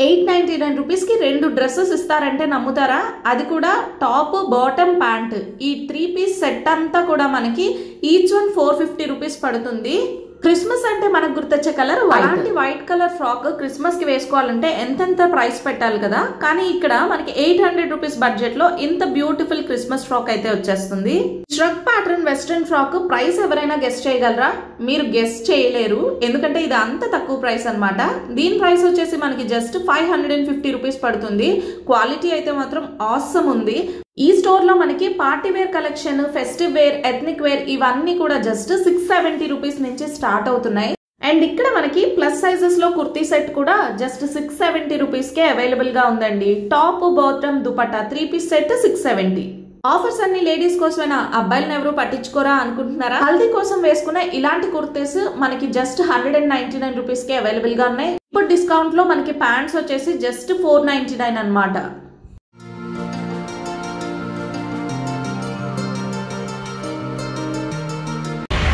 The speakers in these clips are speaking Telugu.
899 రూపీస్ కి రెండు డ్రెస్సెస్ ఇస్తారంటే నమ్ముతారా? అది కూడా టాప్ బాటమ్ ప్యాంట్. ఈ 3 పీస్ సెట్ అంతా కూడా మనకి ఈచ్ వన్ 450 రూపీస్ పడుతుంది. క్రిస్మస్ అంటే మనకు గుర్తొచ్చే కలర్ అలాంటి వైట్ కలర్ ఫ్రాక్ క్రిస్మస్ కి వేసుకోవాలంటే ఎంతెంత ప్రైస్ పెట్టాలి కదా, కానీ ఇక్కడ మనకి 800 రూపీస్ బడ్జెట్ లో ఇంత బ్యూటిఫుల్ క్రిస్మస్ ఫ్రాక్ అయితే వచ్చేస్తుంది. Shrug pattern western frock price ఎవరైనా గెస్ట్ చేయగలరా? మీరు గెస్ట్ చేయలేరు, ఎందుకంటే ఇది అంత తక్కువ ప్రైస్ అన్నమాట. దీని ప్రైస్ వచ్చేసి మనకి జస్ట్ 550 రూపీస్ పడుతుంది. క్వాలిటీ అయితే మాత్రం ఆసమ్ ఉంది. ఈ స్టోర్ లో మనకి party wear collection, festive wear, ethnic wear ఇవన్నీ కూడా జస్ట్ 670 రూపీస్ నుంచి స్టార్ట్ అవుతున్నాయి. అండ్ ఇక్కడ మనకి ప్లస్ సైజెస్ లో కుర్తీ సెట్ కూడా జస్ట్ 670 రూపీస్ కే అవైలబుల్ గా ఉందండి. Top bottom dupatta 3 piece set 670. Offers అన్ని లేడీస్ కోసమేనా, అబ్బాయిలను ఎవరు పట్టించుకోరా అనుకుంటున్నారా? హల్దీ కోసం వేసుకున్న ఇలాంటి కుర్తీస్ మనకి జస్ట్ 199 రూపీస్ కే అవైలబుల్ గా ఉన్నాయి. ఇప్పుడు డిస్కౌంట్ లో మనకి ప్యాంట్స్ వచ్చేసి జస్ట్ 499 అన్నమాట.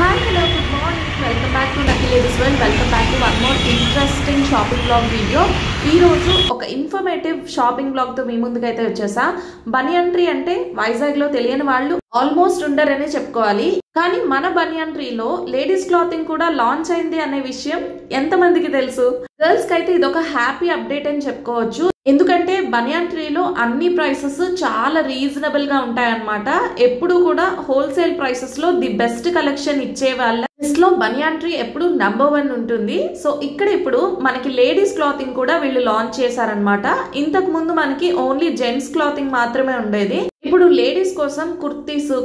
Hello, good morning. Welcome back to Lucky Ladies World. Welcome back to one more interesting shopping vlog video. ఈ రోజు ఒక ఇన్ఫర్మేటివ్ షాపింగ్ బ్లాగ్ తో మీ ముందుకైతే వచ్చేసా. బనియన్ ట్రీ అంటే వైజాగ్ లో తెలియని వాళ్ళు ఆల్మోస్ట్ ఉండరనే చెప్పుకోవాలి. కానీ మన బనియన్ ట్రీలో లేడీస్ క్లాతింగ్ కూడా లాంచ్ అయింది అనే విషయం ఎంతమందికి తెలుసు? గర్ల్స్ కి అయితే ఇది ఒక హ్యాపీ అప్డేట్ అని చెప్పుకోవచ్చు. ఎందుకంటే బనియన్ ట్రీలో అన్ని ప్రైసెస్ చాలా రీజనబుల్ గా ఉంటాయన్నమాట. ఎప్పుడు కూడా హోల్సేల్ ప్రైసెస్ లో ది బెస్ట్ కలెక్షన్ ఇచ్చే వాళ్ళ లిస్ట్ లో బనియన్ ట్రీ ఎప్పుడు నంబర్ 1 ఉంటుంది. సో ఇక్కడ ఇప్పుడు మనకి లేడీస్ క్లాతింగ్ కూడా వీళ్ళు లాంచ్ చేశారనమాట. ఇంతకు ముందు మనకి ఓన్లీ జెంట్స్ క్లాతింగ్ మాత్రమే ఉండేది. ఇప్పుడు లేడీస్ కోసం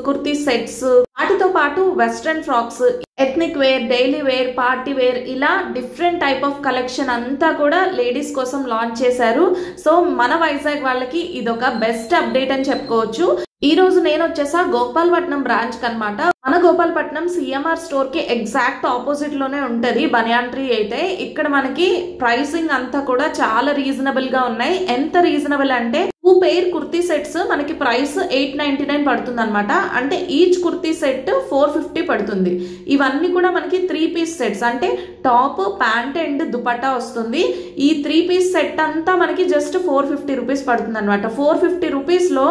కుర్తీ సెట్స్, వాటితో పాటు western frocks, ethnic wear, daily wear, party wear ఇలా డిఫరెంట్ టైప్ ఆఫ్ కలెక్షన్ అంతా కూడా లేడీస్ కోసం లాంచ్ చేశారు. సో మన వైజాగ్ వాళ్ళకి ఇదొక బెస్ట్ అప్డేట్ అని చెప్పుకోవచ్చు. ఈ రోజు నేను వచ్చేసా గోపాలపట్నం బ్రాంచ్ కనమాట. మన గోపాలపట్నం సిఎంఆర్ స్టోర్ కి ఎగ్జాక్ట్ ఆపోజిట్ లోనే ఉంటది బనియన్ ట్రీ అయితే. ఇక్కడ మనకి ప్రైసింగ్ అంతా కూడా చాలా రీజనబుల్ గా ఉన్నాయి. ఎంత రీజనబుల్ అంటే 2 పెయిర్ కుర్తీ సెట్స్ మనకి ప్రైస్ 899 పడుతుంది అనమాట. అంటే ఈచ్ కుర్తీ సెట్ 450 పడుతుంది. ఇవన్నీ కూడా మనకి 3 పీస్ సెట్స్, అంటే టాప్, ప్యాంట్ అండ్ దుపట్టా వస్తుంది. ఈ 3 పీస్ సెట్ అంతా మనకి జస్ట్ 450 రూపీస్ పడుతుంది అనమాట. 450 రూపీస్ లో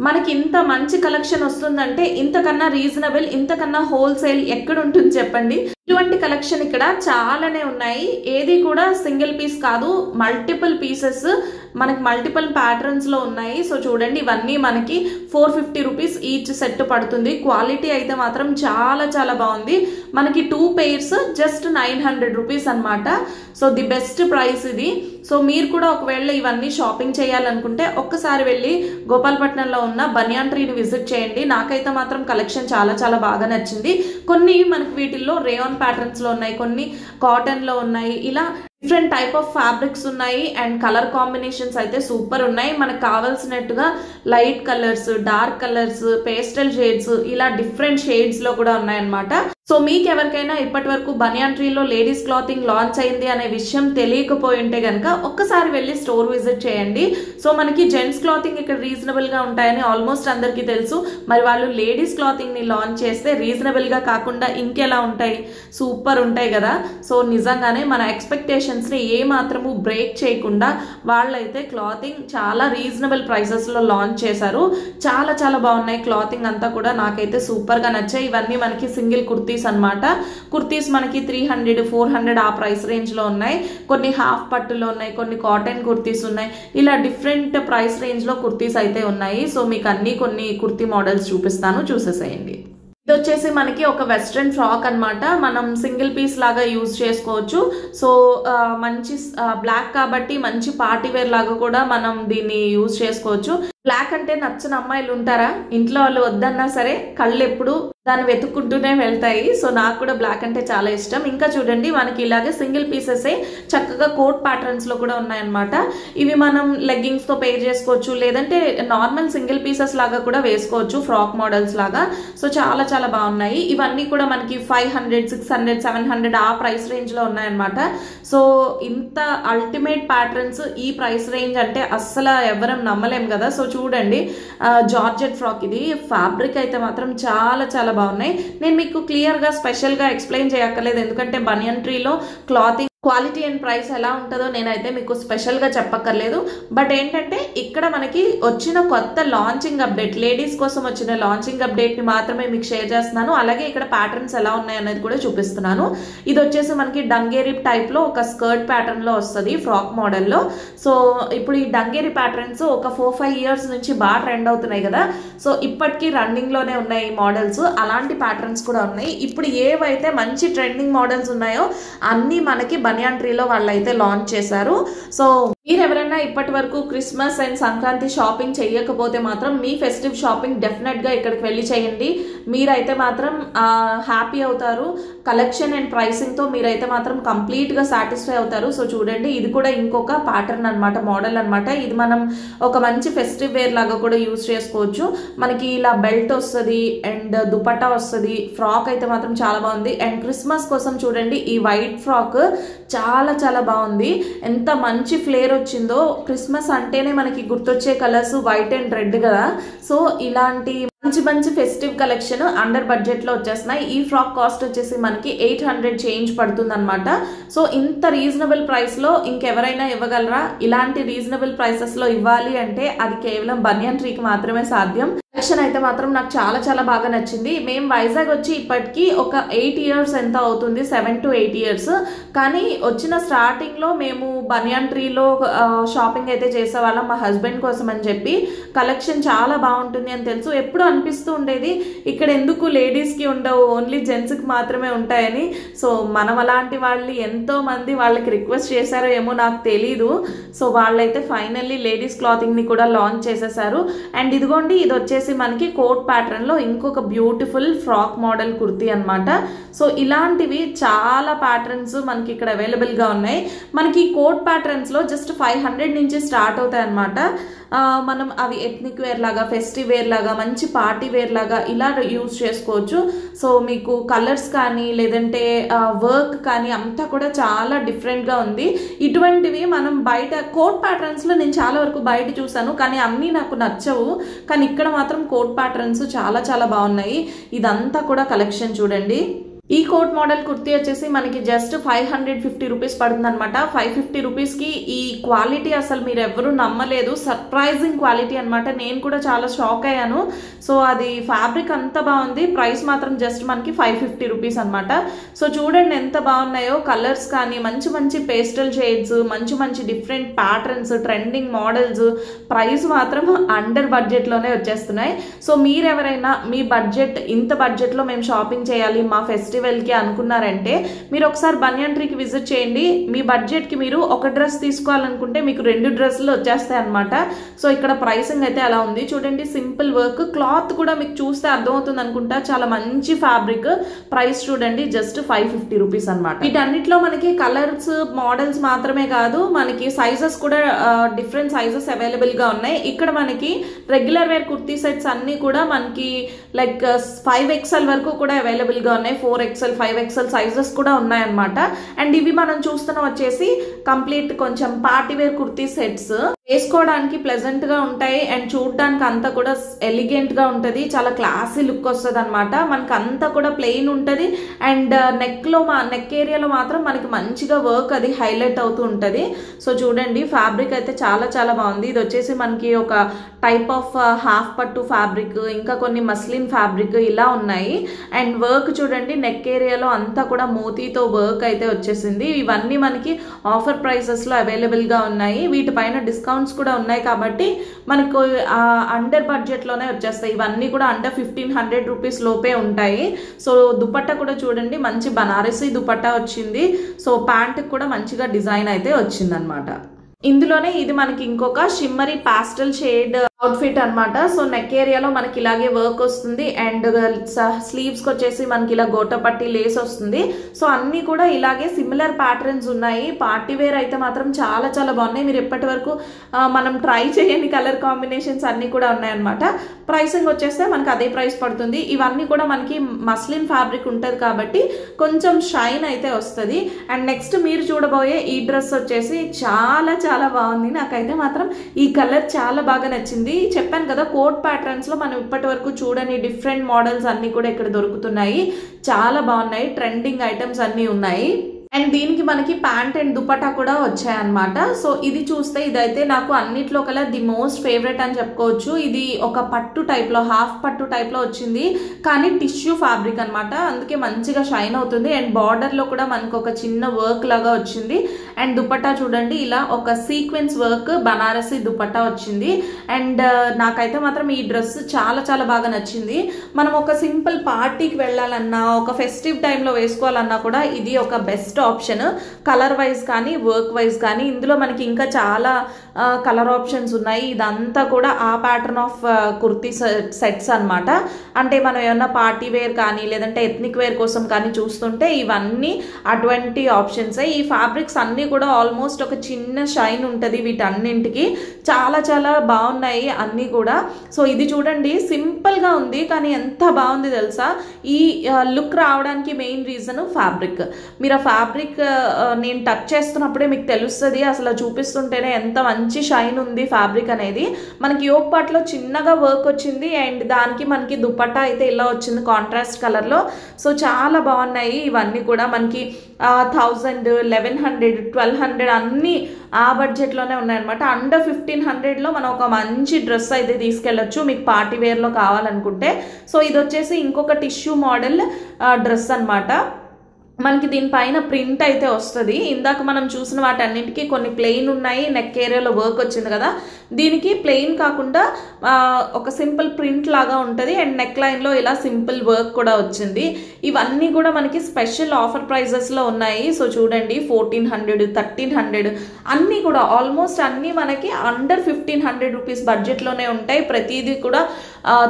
మనకి ఇంత మంచి కలెక్షన్ వస్తుందంటే ఇంతకన్నా రీజనబుల్, ఇంతకన్నా హోల్సేల్ ఎక్కడ ఉంటుంది చెప్పండి? ఇటువంటి కలెక్షన్ ఇక్కడ చాలానే ఉన్నాయి. ఏది కూడా సింగిల్ పీస్ కాదు, మల్టిపుల్ పీసెస్ మనకి మల్టిపుల్ ప్యాటర్న్స్ లో ఉన్నాయి. సో చూడండి, ఇవన్నీ మనకి 450 రూపీస్ ఈచ్ సెట్ పడుతుంది. క్వాలిటీ అయితే మాత్రం చాలా చాలా బాగుంది. మనకి 2 పెయిర్స్ జస్ట్ 900 రూపీస్ అనమాట. సో ది బెస్ట్ ప్రైస్ ఇది. సో మీరు కూడా ఒకవేళ ఇవన్నీ షాపింగ్ చేయాలనుకుంటే ఒక్కసారి వెళ్ళి గోపాలపట్నంలో ఉన్న బనియన్ ట్రీని విజిట్ చేయండి. నాకైతే మాత్రం కలెక్షన్ చాలా చాలా బాగా నచ్చింది. కొన్ని మనకి వీటిల్లో రేయాన్ ప్యాటర్న్స్ లో ఉన్నాయి, కొన్ని కాటన్ లో ఉన్నాయి. ఇలా డిఫరెంట్ టైప్ ఆఫ్ ఫ్యాబ్రిక్స్ ఉన్నాయి అండ్ కలర్ కాంబినేషన్స్ అయితే సూపర్ ఉన్నాయి. మనకు కావాల్సినట్టుగా light colours, dark colours, pastel shades ఇలా డిఫరెంట్ షేడ్స్ లో కూడా ఉన్నాయన్నమాట. సో మీకు ఎవరికైనా ఇప్పటి వరకు బనియన్ ట్రీలో లేడీస్ క్లాతింగ్ లాంచ్ అయింది అనే విషయం తెలియకపోయి ఉంటే కనుక ఒక్కసారి వెళ్ళి స్టోర్ విజిట్ చేయండి. సో మనకి జెంట్స్ క్లాతింగ్ ఇక్కడ రీజనబుల్ గా ఉంటాయని ఆల్మోస్ట్ అందరికీ తెలుసు. మరి వాళ్ళు లేడీస్ క్లాతింగ్ ని లాంచ్ చేస్తే రీజనబుల్ గా కాకుండా ఇంకెలా ఉంటాయి? సూపర్ ఉంటాయి కదా. సో నిజంగానే మన ఎక్స్పెక్టేషన్స్ ని ఏ మాత్రము బ్రేక్ చేయకుండా వాళ్ళైతే క్లాతింగ్ చాలా రీజనబుల్ ప్రైసెస్ లో లాంచ్ చేశారు. చాలా చాలా బాగున్నాయి క్లాతింగ్ అంతా కూడా. నాకైతే సూపర్ గా నచ్చాయి. ఇవన్నీ మనకి సింగిల్ కుర్తీస్ అన్నమాట. కుర్తీస్ మనకి 300, 400 ఆ ప్రైస్ రేంజ్ లో ఉన్నాయి. కొన్ని హాఫ్ పట్టులో ఉన్నాయి, కొన్ని కాటన్ కుర్తీస్ ఉన్నాయి. ఇలా డిఫరెంట్ ప్రైస్ రేంజ్ లో కుర్తీస్ అయితే ఉన్నాయి. సో మీకు కొన్ని కుర్తీ మోడల్స్ చూపిస్తాను, చూసేసేయండి. ఇది వచ్చేసి మనకి ఒక వెస్ట్రన్ ఫ్రాక్ అన్నమాట. మనం సింగిల్ పీస్ లాగా యూజ్ చేసుకోవచ్చు. సో మంచి బ్లాక్ కాబట్టి మంచి పార్టీ వేర్ లాగా కూడా మనం దీన్ని యూజ్ చేసుకోవచ్చు. బ్లాక్ అంటే నచ్చని అమ్మాయిలు ఉంటారా? ఇంట్లో వాళ్ళు వద్దన్నా సరే కళ్ళు ఎప్పుడు దాన్ని వెతుక్కుంటూనే వెళ్తాయి. సో నాకు కూడా బ్లాక్ అంటే చాలా ఇష్టం. ఇంకా చూడండి, మనకి ఇలాగే సింగిల్ పీసెస్ చక్కగా కోట్ ప్యాటర్న్స్ లో కూడా ఉన్నాయన్నమాట. ఇవి మనం లెగ్గింగ్స్ తో పేర్ చేసుకోవచ్చు, లేదంటే నార్మల్ సింగిల్ పీసెస్ లాగా కూడా వేసుకోవచ్చు, ఫ్రాక్ మోడల్స్ లాగా. సో చాలా చాలా బాగున్నాయి. ఇవన్నీ కూడా మనకి 500, 600, 700 ఆ ప్రైస్ రేంజ్ లో ఉన్నాయన్నమాట. సో ఇంత అల్టిమేట్ ప్యాటర్న్స్ ఈ ప్రైస్ రేంజ్ అంటే అస్సలు ఎవరం నమ్మలేం కదా. సో చూడండి, జార్జెట్ ఫ్రాక్. ఇది ఫ్యాబ్రిక్ అయితే మాత్రం చాలా చాలా బాగున్నాయి. నేను మీకు క్లియర్ గా స్పెషల్ గా ఎక్స్ప్లెయిన్ చేయక్కర్లేదు, ఎందుకంటే బనియన్ ట్రీలో క్లాతింగ్ క్వాలిటీ అండ్ ప్రైస్ ఎలా ఉంటుందో నేనైతే మీకు స్పెషల్గా చెప్పక్కర్లేదు. బట్ ఏంటంటే ఇక్కడ మనకి వచ్చిన కొత్త లాంచింగ్ అప్డేట్, లేడీస్ కోసం వచ్చిన లాంచింగ్ అప్డేట్ని మాత్రమే మీకు షేర్ చేస్తున్నాను. అలాగే ఇక్కడ ప్యాటర్న్స్ ఎలా ఉన్నాయి అనేది కూడా చూపిస్తున్నాను. ఇది వచ్చేసి మనకి డంగేరి టైప్లో ఒక స్కర్ట్ ప్యాటర్న్లో వస్తుంది, ఫ్రాక్ మోడల్లో. సో ఇప్పుడు ఈ డంగేరి ప్యాటర్న్స్ ఒక 4-5 ఇయర్స్ నుంచి బాగా ట్రెండ్ అవుతున్నాయి కదా. సో ఇప్పటికీ రన్నింగ్లోనే ఉన్నాయి ఈ మోడల్స్. అలాంటి ప్యాటర్న్స్ కూడా ఉన్నాయి. ఇప్పుడు ఏవైతే మంచి ట్రెండింగ్ మోడల్స్ ఉన్నాయో అన్నీ మనకి బనియాన్ ట్రీలో వాళ్ళైతే లాంచ్ చేశారు. సో మీరు ఎవరైనా ఇప్పటి వరకు క్రిస్మస్ అండ్ సంక్రాంతి షాపింగ్ చేయకపోతే మాత్రం మీ ఫెస్టివ్ షాపింగ్ డెఫినెట్గా ఇక్కడికి వెళ్ళి చేయండి. మీరైతే మాత్రం హ్యాపీ అవుతారు. కలెక్షన్ అండ్ ప్రైసింగ్తో మీరైతే మాత్రం కంప్లీట్గా సాటిస్ఫై అవుతారు. సో చూడండి, ఇది కూడా ఇంకొక ప్యాటర్న్ అనమాట, మోడల్ అనమాట. ఇది మనం ఒక మంచి ఫెస్టివ్ వేర్ లాగా కూడా యూజ్ చేసుకోవచ్చు. మనకి ఇలా బెల్ట్ వస్తుంది అండ్ దుపట్టా వస్తుంది. ఫ్రాక్ అయితే మాత్రం చాలా బాగుంది. అండ్ క్రిస్మస్ కోసం చూడండి, ఈ వైట్ ఫ్రాక్ చాలా చాలా బాగుంది. ఎంత మంచి ఫ్లేర్ వచ్చిందో. క్రిస్మస్ అంటేనే మనకి గుర్తొచ్చే కలర్స్ వైట్ అండ్ రెడ్ కదా. సో ఇలాంటి మంచి మంచి ఫెస్టివ్ కలెక్షన్ అండర్ బడ్జెట్ లో వచ్చేస్తున్నాయి. ఈ ఫ్రాక్ కాస్ట్ వచ్చేసి మనకి 800 చేంజ్ పడుతుంది అనమాట. సో ఇంత రీజనబుల్ ప్రైస్ లో ఇంకెవరైనా ఇవ్వగలరా? ఇలాంటి రీజనబుల్ ప్రైసెస్ లో ఇవ్వాలి అంటే అది కేవలం బనియన్ ట్రీకి మాత్రమే సాధ్యం. కలెక్షన్ అయితే మాత్రం నాకు చాలా చాలా బాగా నచ్చింది. మేము వైజాగ్ వచ్చి ఇప్పటికీ ఒక 8 ఇయర్స్ ఎంత అవుతుంది, 7 to 8 ఇయర్స్. కానీ వచ్చిన స్టార్టింగ్ లో మేము బనియాన్ ట్రీలో షాపింగ్ అయితే చేసేవాళ్ళం మా హస్బెండ్ కోసం అని చెప్పి. కలెక్షన్ చాలా బాగుంటుంది అని తెలుసు. ఎప్పుడు అనిపిస్తూ ఉండేది ఇక్కడ ఎందుకు లేడీస్ కి ఉండవు, ఓన్లీ జెంట్స్ కి మాత్రమే ఉంటాయని. సో మనం అలాంటి వాళ్ళు ఎంతో మంది వాళ్ళకి రిక్వెస్ట్ చేశారో ఏమో నాకు తెలీదు. సో వాళ్ళైతే ఫైనల్లీ లేడీస్ క్లాతింగ్ ని కూడా లాంచ్ చేసేసారు. అండ్ ఇదిగోండి, ఇది వచ్చేసి మనకి కోట్ ప్యాటర్న్ లో ఇంకొక బ్యూటిఫుల్ ఫ్రాక్ మోడల్ కుర్తీ అనమాట. సో ఇలాంటివి చాలా ప్యాటర్న్స్ మనకి ఇక్కడ అవైలబుల్ గా ఉన్నాయి. మనకి కోట్ ప్యాటర్న్స్ లో జస్ట్ 500 నుంచి స్టార్ట్ అవుతాయి అనమాట. మనం అవి ఎథ్నిక్ వేర్ లాగా, ఫెస్టివ్ వేర్ లాగా, మంచి పార్టీ వేర్ లాగా ఇలా యూజ్ చేసుకోవచ్చు. సో మీకు కలర్స్ కానీ లేదంటే వర్క్ కానీ అంతా కూడా చాలా డిఫరెంట్గా ఉంది. ఇటువంటివి మనం బయట కోట్ ప్యాటర్న్స్లో నేను చాలా వరకు బయట చూసాను, కానీ అన్నీ నాకు నచ్చవు. కానీ ఇక్కడ మాత్రం కోట్ ప్యాటర్న్స్ చాలా చాలా బాగున్నాయి. ఇదంతా కూడా కలెక్షన్ చూడండి. ఈ కోట్ మోడల్ కుర్తీ వచ్చేసి మనకి జస్ట్ 550 రూపీస్ పడుతుంది అనమాట. 550 రూపీస్కి ఈ క్వాలిటీ అసలు మీరు ఎవరు నమ్మలేదు. సర్ప్రైజింగ్ క్వాలిటీ అనమాట. నేను కూడా చాలా షాక్ అయ్యాను. సో అది ఫ్యాబ్రిక్ అంత బాగుంది. ప్రైస్ మాత్రం జస్ట్ మనకి 550 రూపీస్ అనమాట. సో చూడండి ఎంత బాగున్నాయో కలర్స్ కానీ, మంచి మంచి పేస్టల్ షేడ్స్, మంచి మంచి different patterns, trending models. Price మాత్రం అండర్ బడ్జెట్లోనే వచ్చేస్తున్నాయి. సో మీరెవరైనా మీ బడ్జెట్, ఇంత బడ్జెట్లో మేము షాపింగ్ చేయాలి మా ఫెస్టివల్కి అనుకున్నారంటే మీరు ఒకసారి బనియన్ ట్రీకి విజిట్ చేయండి. మీ బడ్జెట్కి మీరు ఒక డ్రెస్ తీసుకోవాలనుకుంటే మీకు 2 డ్రెస్సులు వచ్చేస్తాయి అనమాట. సో ఇక్కడ ప్రైసింగ్ అయితే అలా ఉంది చూడండి. సింపుల్ వర్క్, క్లాత్ కూడా మీకు చూస్తే అర్థమవుతుంది అనుకుంటా. చాలా మంచి ఫ్యాబ్రిక్. ప్రైస్ చూడండి జస్ట్ 550 రూపీస్ అనమాట. వీటన్నిటిలో మనకి కలర్స్, మోడల్స్ మాత్రమే కాదు, మనకి సైజెస్ కూడా డిఫరెంట్ సైజెస్ అవైలబుల్ గా ఉన్నాయి. ఇక్కడ మనకి రెగ్యులర్ వేర్ కుర్తీ సెట్స్ అన్ని కూడా మనకి లైక్ 5XL వరకు కూడా అవైలబుల్ గా ఉన్నాయి. 4XL, 5XL సైజెస్ కూడా ఉన్నాయన్నమాట. అండ్ ఇవి మనం చూస్తున్నాం వచ్చేసి కంప్లీట్ కొంచెం పార్టీ వేర్ కుర్తీ సెట్స్. వేసుకోవడానికి ప్లెజెంట్ గా ఉంటాయి అండ్ చూడడానికి అంతా కూడా ఎలిగెంట్ గా ఉంటది. చాలా క్లాసీ లుక్ వస్తుంది అనమాట. మనకి అంతా కూడా ప్లెయిన్ ఉంటది. అండ్ నెక్ ఏరియాలో మాత్రం మనకి మంచిగా వర్క్ అది హైలైట్ అవుతూ ఉంటది. సో చూడండి ఫ్యాబ్రిక్ అయితే చాలా చాలా బాగుంది. ఇది వచ్చేసి మనకి ఒక టైప్ ఆఫ్ హాఫ్ పట్టు ఫ్యాబ్రిక్, ఇంకా కొన్ని మస్లిన్ ఫ్యాబ్రిక్ ఇలా ఉన్నాయి. అండ్ వర్క్ చూడండి, నెక్ ఏరియాలో అంతా కూడా మోతీతో వర్క్ అయితే వచ్చేసింది. ఇవన్నీ మనకి ఆఫర్ ప్రైసెస్ లో అవైలబుల్ గా ఉన్నాయి. వీటిపైన డిస్కౌంట్స్ కూడా ఉన్నాయి కాబట్టి మనకు అండర్ బడ్జెట్ లోనే వచ్చేస్తాయి. ఇవన్నీ కూడా అండర్ 1500 రూపీస్ లోపే ఉంటాయి. సో దుపట్టా కూడా చూడండి, మంచి బనారసి దుపట్టా వచ్చింది. సో ప్యాంట్ కూడా మంచిగా డిజైన్ అయితే వచ్చింది అనమాట. ఇందులోనే ఇది మనకి ఇంకొక షిమ్మరీ పాస్టల్ షేడ్ అవుట్ఫిట్ అనమాట. సో నెక్ ఏరియాలో మనకి ఇలాగే వర్క్ వస్తుంది అండ్ స్లీవ్స్కి వచ్చేసి మనకి ఇలా గోటపట్టి లేస్ వస్తుంది. సో అన్నీ కూడా ఇలాగే సిమిలర్ ప్యాటర్న్స్ ఉన్నాయి. పార్టీ వేర్ అయితే మాత్రం చాలా చాలా బాగున్నాయి. మీరు ఎప్పటి వరకు మనం ట్రై చేయని కలర్ కాంబినేషన్స్ అన్నీ కూడా ఉన్నాయన్నమాట. ప్రైసింగ్ వచ్చేస్తే మనకి అదే ప్రైస్ పడుతుంది. ఇవన్నీ కూడా మనకి మస్లిన్ ఫ్యాబ్రిక్ ఉంటుంది కాబట్టి కొంచెం షైన్ అయితే వస్తుంది. అండ్ నెక్స్ట్ మీరు చూడబోయే ఈ డ్రెస్ వచ్చేసి చాలా చాలా బాగుంది. నాకైతే మాత్రం ఈ కలర్ చాలా బాగా నచ్చింది. చెప్పాను కదా, కోట్ ప్యాటర్న్స్ లో మనం ఇప్పటి వరకు చూడని డిఫరెంట్ మోడల్స్ అన్ని కూడా ఇక్కడ దొరుకుతున్నాయి. చాలా బాగున్నాయి. ట్రెండింగ్ ఐటమ్స్ అన్ని ఉన్నాయి. అండ్ దీనికి మనకి ప్యాంట్ అండ్ దుపట్టా కూడా వచ్చాయన్నమాట. సో ఇది చూస్తే ఇదైతే నాకు అన్నిట్లో కల్లా ది మోస్ట్ ఫేవరెట్ అని చెప్పుకోవచ్చు. ఇది ఒక పట్టు టైప్లో, హాఫ్ పట్టు టైప్లో వచ్చింది, కానీ టిష్యూ ఫ్యాబ్రిక్ అనమాట, అందుకే మంచిగా షైన్ అవుతుంది. అండ్ బార్డర్లో కూడా మనకు ఒక చిన్న వర్క్ లాగా వచ్చింది. అండ్ దుపట్టా చూడండి, ఇలా ఒక సీక్వెన్స్ వర్క్ బనారసి దుపట్టా వచ్చింది. అండ్ నాకైతే మాత్రం ఈ డ్రెస్ చాలా చాలా బాగా నచ్చింది. మనం ఒక సింపుల్ పార్టీకి వెళ్ళాలన్నా, ఒక ఫెస్టివ్ టైంలో వేసుకోవాలన్నా కూడా ఇది ఒక బెస్ట్ ఆప్షన్. కలర్ వైజ్ కానీ వర్క్ వైజ్ కానీ ఇందులో మనకి ఇంకా చాలా కలర్ ఆప్షన్స్ ఉన్నాయి. ఇదంతా కూడా ఆ ప్యాటర్న్ ఆఫ్ కుర్తీ సెట్స్ అనమాట. అంటే మనం ఏమన్నా పార్టీ వేర్ కానీ లేదంటే ఎథ్నిక్ వేర్ కోసం కానీ చూస్తుంటే ఇవన్నీ అటువంటి ఆప్షన్సే. ఈ ఫ్యాబ్రిక్స్ అన్నీ కూడా ఆల్మోస్ట్ ఒక చిన్న షైన్ ఉంటుంది వీటన్నింటికి. చాలా చాలా బాగున్నాయి అన్నీ కూడా. సో ఇది చూడండి, సింపుల్గా ఉంది కానీ ఎంత బాగుంది తెలుసా. ఈ లుక్ రావడానికి మెయిన్ రీజన్ ఫ్యాబ్రిక్. మీరు ఆ ఫ్యాబ్రిక్ నేను టచ్ చేస్తున్నప్పుడే మీకు తెలుస్తుంది, అసలు చూపిస్తుంటేనే ఎంత మంచి షైన్ ఉంది ఫ్యాబ్రిక్ అనేది. మనకి యోక్ పార్ట్లో చిన్నగా వర్క్ వచ్చింది అండ్ దానికి మనకి దుపట్టా అయితే ఇలా వచ్చింది కాంట్రాస్ట్ కలర్లో. సో చాలా బాగున్నాయి ఇవన్నీ కూడా. మనకి 1000, 1100, 1200 అన్నీ ఆ బడ్జెట్లోనే ఉన్నాయన్నమాట. అండర్ 1500లో మనం ఒక మంచి డ్రెస్ అయితే తీసుకెళ్ళచ్చు మీకు పార్టీ వేర్లో కావాలనుకుంటే. సో ఇది వచ్చేసి ఇంకొక టిష్యూ మోడల్ డ్రెస్ అనమాట. మనకి దీనిపైన ప్రింట్ అయితే వస్తుంది. ఇందాక మనం చూసిన వాటన్నిటికీ కొన్ని ప్లెయిన్ ఉన్నాయి, నెక్ ఏరియాలో వర్క్ వచ్చింది కదా. దీనికి ప్లెయిన్ కాకుండా ఒక సింపుల్ ప్రింట్ లాగా ఉంటుంది అండ్ నెక్ లైన్లో ఇలా సింపుల్ వర్క్ కూడా వచ్చింది. ఇవన్నీ కూడా మనకి స్పెషల్ ఆఫర్ ప్రైజెస్లో ఉన్నాయి. సో చూడండి, 1400, 1300 అన్నీ కూడా ఆల్మోస్ట్ అన్నీ మనకి అండర్ 1500 రూపీస్ బడ్జెట్లోనే ఉంటాయి. ప్రతిదీ కూడా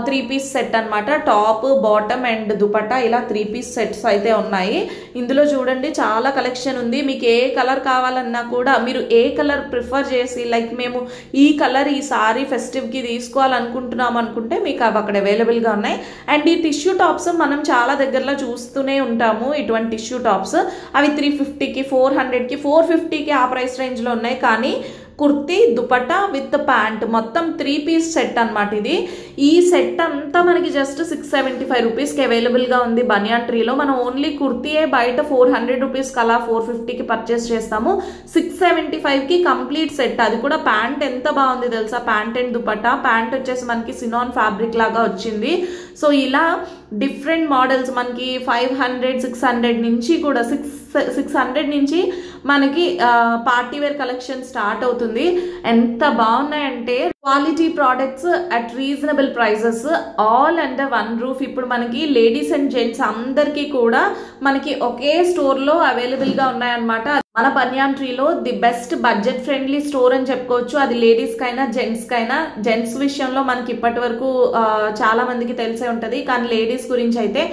3 పీస్ సెట్ అనమాట. టాప్, బాటమ్ అండ్ దుపట్టా ఇలా 3 పీస్ సెట్స్ అయితే ఉన్నాయి. ఇందులో చూడండి చాలా కలెక్షన్ ఉంది. మీకు ఏ కలర్ కావాలన్నా కూడా మీరు ఏ కలర్ ప్రిఫర్ చేసి లైక్ మేము ఈ కలర్ ఈ సారీ ఫెస్టివ్కి తీసుకోవాలనుకుంటున్నాం అనుకుంటే మీకు అవి అక్కడ అవైలబుల్గా ఉన్నాయి. అండ్ ఈ టిష్యూ టాప్స్ మనం చాలా దగ్గరలో చూస్తూనే ఉంటాము. ఇటువంటి టిష్యూ టాప్స్ అవి 350కి, 400కి, 450కి ఆ ప్రైస్ రేంజ్లో ఉన్నాయి. కానీ కుర్తీ, దుపట్టా విత్ ప్యాంట్ మొత్తం 3 పీస్ సెట్ అనమాట ఇది. ఈ సెట్ అంతా మనకి జస్ట్ 675 రూపీస్కి అవైలబుల్గా ఉంది బనియాన్ ట్రీలో. మనం ఓన్లీ కుర్తీయే బయట 400 రూపీస్కి అలా 450కి పర్చేస్ చేస్తాము. 675కి కంప్లీట్ సెట్. అది కూడా ప్యాంట్ ఎంత బాగుంది తెలుసా. Pant and dupatta. ప్యాంట్ వచ్చేసి మనకి సినాన్ ఫ్యాబ్రిక్ లాగా వచ్చింది. సో ఇలా డిఫరెంట్ మోడల్స్ మనకి 500, 600 నుంచి కూడా 600 నుంచి మనకి పార్టీ వేర్ కలెక్షన్ స్టార్ట్ అవుతుంది. ఎంత బాగున్నాయంటే quality products at reasonable prices, all under one roof. ఇప్పుడు మనకి లేడీస్ అండ్ జెంట్స్ అందరికీ కూడా మనకి ఒకే స్టోర్లో అవైలబుల్గా ఉన్నాయన్నమాట. మన బనియాన్ ట్రీలో the best budget friendly store అని చెప్పుకోవచ్చు. అది లేడీస్కైనా జెంట్స్కైనా. జెంట్స్ విషయంలో మనకి ఇప్పటి వరకు చాలా మందికి తెలిసే ఉంటుంది, కానీ లేడీస్ గురించి అయితే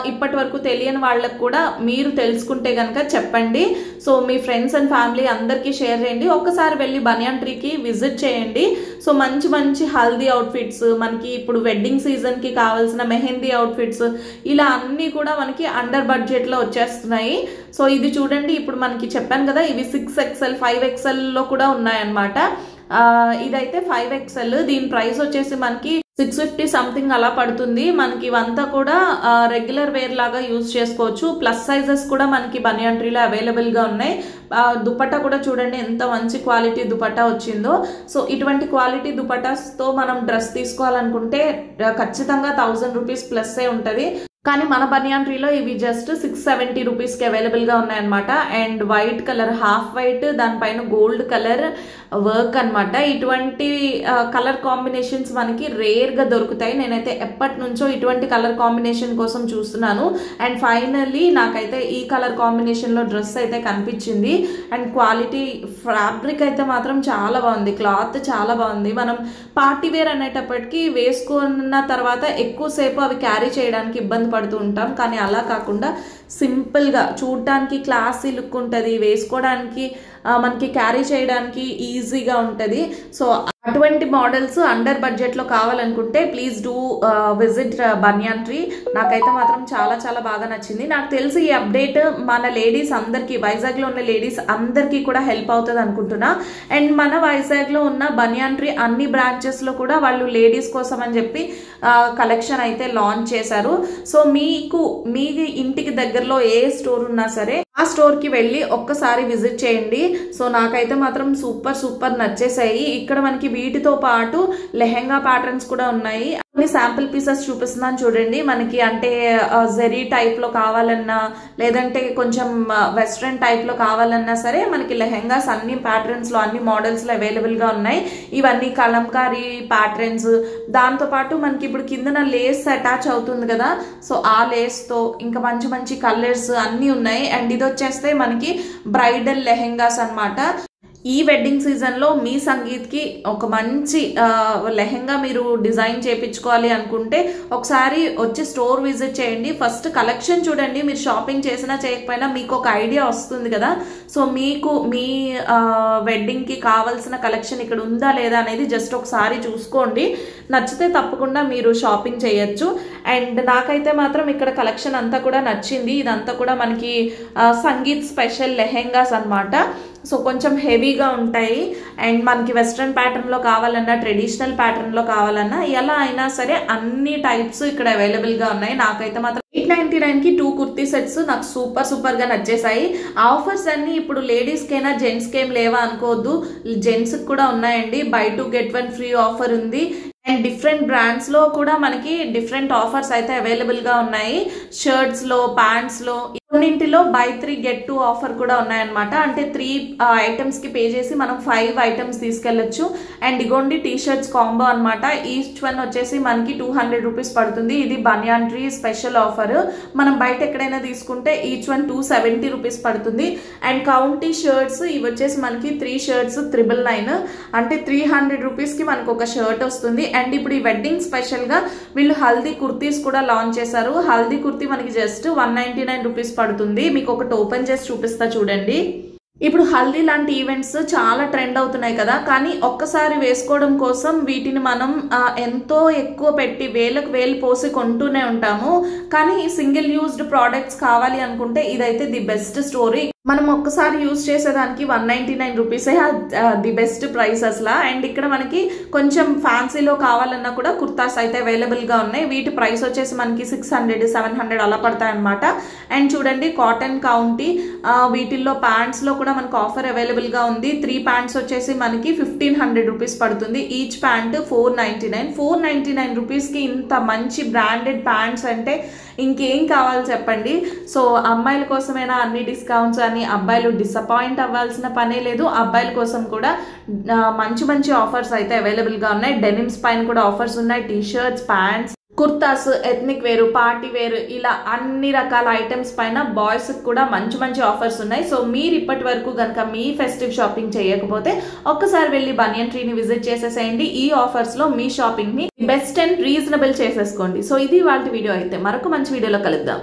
ఇప్పటి వరకు తెలియని వాళ్ళకు కూడా మీరు తెలుసుకుంటే కనుక చెప్పండి. So me friends and family అందరికీ షేర్ చేయండి. ఒక్కసారి వెళ్ళి బనియాన్ ట్రీకి విజిట్ చేయండి. సో మంచి మంచి హల్దీ అవుట్ఫిట్స్, మనకి ఇప్పుడు వెడ్డింగ్ సీజన్కి కావాల్సిన మెహందీ అవుట్ఫిట్స్ ఇలా అన్నీ కూడా మనకి అండర్ బడ్జెట్లో వచ్చేస్తున్నాయి. సో ఇది చూడండి, ఇప్పుడు మనకి చెప్పాను కదా ఇవి 6XL, 5XLలో కూడా ఉన్నాయన్నమాట. ఇదైతే 5XL. దీని ప్రైస్ వచ్చేసి మనకి 650 సంథింగ్ అలా పడుతుంది. మనకి ఇవంతా కూడా రెగ్యులర్ వేర్ లాగా యూజ్ చేసుకోవచ్చు. ప్లస్ సైజెస్ కూడా మనకి బనియాన్ ట్రీలో అవైలబుల్గా ఉన్నాయి. దుపట్టా కూడా చూడండి ఎంత మంచి క్వాలిటీ దుపట్టా వచ్చిందో. సో ఇటువంటి క్వాలిటీ దుపట్టాస్తో మనం డ్రెస్ తీసుకోవాలనుకుంటే ఖచ్చితంగా 1000 రూపీస్ ప్లస్సే ఉంటుంది. కానీ మన బనియాన్ ట్రీలో ఇవి జస్ట్ 670 రూపీస్కి అవైలబుల్గా ఉన్నాయన్నమాట. And white colour, half white, దానిపైన గోల్డ్ కలర్ వర్క్ అనమాట. ఇటువంటి కలర్ కాంబినేషన్స్ మనకి రేర్గా దొరుకుతాయి. నేనైతే ఎప్పటి నుంచో ఇటువంటి కలర్ కాంబినేషన్ కోసం చూస్తున్నాను. అండ్ ఫైనల్లీ నాకైతే ఈ కలర్ కాంబినేషన్లో డ్రెస్ అయితే కనిపించింది. అండ్ క్వాలిటీ ఫ్యాబ్రిక్ అయితే మాత్రం చాలా బాగుంది, క్లాత్ చాలా బాగుంది. మనం పార్టీ వేర్ అనేటప్పటికీ వేసుకున్న తర్వాత ఎక్కువసేపు అవి క్యారీ చేయడానికి ఇబ్బంది పడుతూ ఉంటాం. కానీ అలా కాకుండా సింపుల్గా చూడటానికి క్లాసీ లుక్ ఉంటుంది, వేసుకోవడానికి మనకి క్యారీ చేయడానికి ఈజీగా ఉంటుంది. సో అటువంటి మోడల్స్ అండర్ బడ్జెట్లో కావాలనుకుంటే please do visit Bunyan tree. నాకైతే మాత్రం చాలా చాలా బాగా నచ్చింది. నాకు తెలిసి ఈ అప్డేట్ మన లేడీస్ అందరికీ, వైజాగ్లో ఉన్న లేడీస్ అందరికీ కూడా హెల్ప్ అవుతుంది అనుకుంటున్నా. అండ్ మన వైజాగ్లో ఉన్న బనియాన్ ట్రీ అన్ని బ్రాంచెస్లో కూడా వాళ్ళు లేడీస్ కోసం అని చెప్పి కలెక్షన్ అయితే లాంచ్ చేశారు. సో మీ ఇంటికి దగ్గరలో ఏ స్టోర్ ఉన్నా సరే ఆ స్టోర్కి వెళ్ళి ఒక్కసారి విజిట్ చేయండి. సో నాకైతే మాత్రం సూపర్ నచ్చేసాయి. ఇక్కడ మనకి వీటితో పాటు లెహెంగా ప్యాటర్న్స్ కూడా ఉన్నాయి. కొన్ని శాంపుల్ పీసెస్ చూపిస్తున్నాను చూడండి. మనకి అంటే జెరీ టైప్లో కావాలన్నా లేదంటే కొంచెం వెస్ట్రన్ టైప్లో కావాలన్నా సరే మనకి లెహెంగాస్ అన్ని ప్యాటర్న్స్లో అన్ని మోడల్స్లో అవైలబుల్గా ఉన్నాయి. ఇవన్నీ కలంకారీ ప్యాటర్న్స్, దాంతోపాటు మనకి ఇప్పుడు కిందన లేస్ అటాచ్ అవుతుంది కదా, సో ఆ లేస్తో ఇంకా మంచి కలర్స్ అన్నీ ఉన్నాయి. అండ్ ఇది వచ్చేస్తే మనకి బ్రైడల్ లెహెంగాస్ అన్నమాట. ఈ వెడ్డింగ్ సీజన్లో మీ సంగీత్కి ఒక మంచి లెహెంగా మీరు డిజైన్ చేయించుకోవాలి అనుకుంటే ఒకసారి వచ్చి స్టోర్ విజిట్ చేయండి. ఫస్ట్ కలెక్షన్ చూడండి. మీరు షాపింగ్ చేసినా చేయకపోయినా మీకు ఒక ఐడియా వస్తుంది కదా. సో మీకు మీ వెడ్డింగ్కి కావాల్సిన కలెక్షన్ ఇక్కడ ఉందా లేదా అనేది జస్ట్ ఒకసారి చూసుకోండి. నచ్చితే తప్పకుండా మీరు షాపింగ్ చేయొచ్చు. అండ్ నాకైతే మాత్రం ఇక్కడ కలెక్షన్ అంతా కూడా నచ్చింది. ఇదంతా కూడా మనకి సంగీత్ స్పెషల్ లెహెంగాస్ అన్నమాట. సో కొంచెం హెవీగా ఉంటాయి. అండ్ మనకి వెస్ట్రన్ ప్యాటర్న్లో కావాలన్నా ట్రెడిషనల్ ప్యాటర్న్లో కావాలన్నా ఎలా అయినా సరే అన్ని టైప్స్ ఇక్కడ అవైలబుల్గా ఉన్నాయి. నాకైతే మాత్రం 899కి 2 కుర్తీ సెట్స్ నాకు సూపర్గా నచ్చేసాయి. ఆఫర్స్ అన్ని ఇప్పుడు లేడీస్కైనా జెంట్స్కి ఏం లేవా అనుకోవద్దు, జెంట్స్కి కూడా ఉన్నాయండి. బై 2 get 1 ఫ్రీ ఆఫర్ ఉంది. అండ్ డిఫరెంట్ బ్రాండ్స్లో కూడా మనకి డిఫరెంట్ ఆఫర్స్ అయితే అవైలబుల్గా ఉన్నాయి. షర్ట్స్లో, ప్యాంట్స్లో, కొన్నింటిలో బై 3 get 2 ఆఫర్ కూడా ఉన్నాయన్నమాట. అంటే 3 ఐటమ్స్కి పే చేసి మనం 5 ఐటమ్స్ తీసుకెళ్ళచ్చు. అండ్ ఇగోండి టీ షర్ట్స్ కాంబో అనమాట. ఈచ్ వన్ వచ్చేసి మనకి 200 రూపీస్ పడుతుంది. ఇది బనియాన్ ట్రీ స్పెషల్ ఆఫర్. మనం బయట ఎక్కడైనా తీసుకుంటే ఈచ్ వన్ 270 రూపీస్ పడుతుంది. అండ్ కౌంటీ షర్ట్స్ ఇవి వచ్చేసి మనకి 3 షర్ట్స్ 999, అంటే 300 రూపీస్కి మనకు ఒక షర్ట్ వస్తుంది. అండ్ ఇప్పుడు ఈ వెడ్డింగ్ స్పెషల్గా వీళ్ళు హల్దీ కుర్తీస్ కూడా లాంచ్ చేశారు. హల్దీ కుర్తీ మనకి జస్ట్ 199 రూపీస్ పడుతుంది. మీకు ఒకటి ఓపెన్ చేసి చూపిస్తా చూడండి. ఇప్పుడు హల్దీ లాంటి ఈవెంట్స్ చాలా ట్రెండ్ అవుతున్నాయి కదా, కానీ ఒక్కసారి వేసుకోవడం కోసం వీటిని మనం ఎంతో ఎక్కువ పెట్టి వేలకు వేలు పోసి కొంటూనే ఉంటాము. కానీ సింగిల్ యూజ్డ్ ప్రోడక్ట్స్ కావాలి అనుకుంటే ఇదైతే ది బెస్ట్ స్టోరీ. మనం ఒక్కసారి యూజ్ చేసేదానికి 199 రూపీసే ది బెస్ట్ ప్రైస్ అసలు. అండ్ ఇక్కడ మనకి కొంచెం ఫ్యాన్సీలో కావాలన్నా కూడా కుర్తాస్ అయితే అవైలబుల్గా ఉన్నాయి. వీటి ప్రైస్ వచ్చేసి మనకి 600, 700 అలా పడతాయి అనమాట. అండ్ చూడండి కాటన్ కౌంటీ, వీటిల్లో ప్యాంట్స్లో కూడా మనకు ఆఫర్ అవైలబుల్గా ఉంది. 3 ప్యాంట్స్ వచ్చేసి మనకి 1500 రూపీస్ పడుతుంది. ఈచ్ ప్యాంట్ 499 రూపీస్కి ఇంత మంచి బ్రాండెడ్ ప్యాంట్స్ అంటే ఇంకేం కావాలి చెప్పండి. సో అమ్మాయిల కోసమైనా అన్ని డిస్కౌంట్స్ అని, అబ్బాయిలు డిసప్పాయింట్ అవ్వాల్సిన పనే లేదు. అబ్బాయిల కోసం కూడా మంచి ఆఫర్స్ అయితే అవైలబుల్గా ఉన్నాయి. డెనిమ్స్ పైన కూడా ఆఫర్స్ ఉన్నాయి. T shirts, pants, kurtas, ethnic వేరు, పార్టీ వేరు, ఇలా అన్ని రకాల ఐటమ్స్ పైన బాయ్స్ కూడా మంచి ఆఫర్స్ ఉన్నాయి. సో మీరు ఇప్పటి వరకు కనుక మీ ఫెస్టివ్ షాపింగ్ చేయకపోతే ఒక్కసారి వెళ్ళి బనియన్ ట్రీని విజిట్ చేసేసేయండి. ఈ ఆఫర్స్ లో మీ షాపింగ్ ని బెస్ట్ అండ్ రీజనబుల్ చేసేసుకోండి. సో ఇది వాళ్ళ వీడియో. అయితే మరొక మంచి వీడియోలో కలుద్దాం.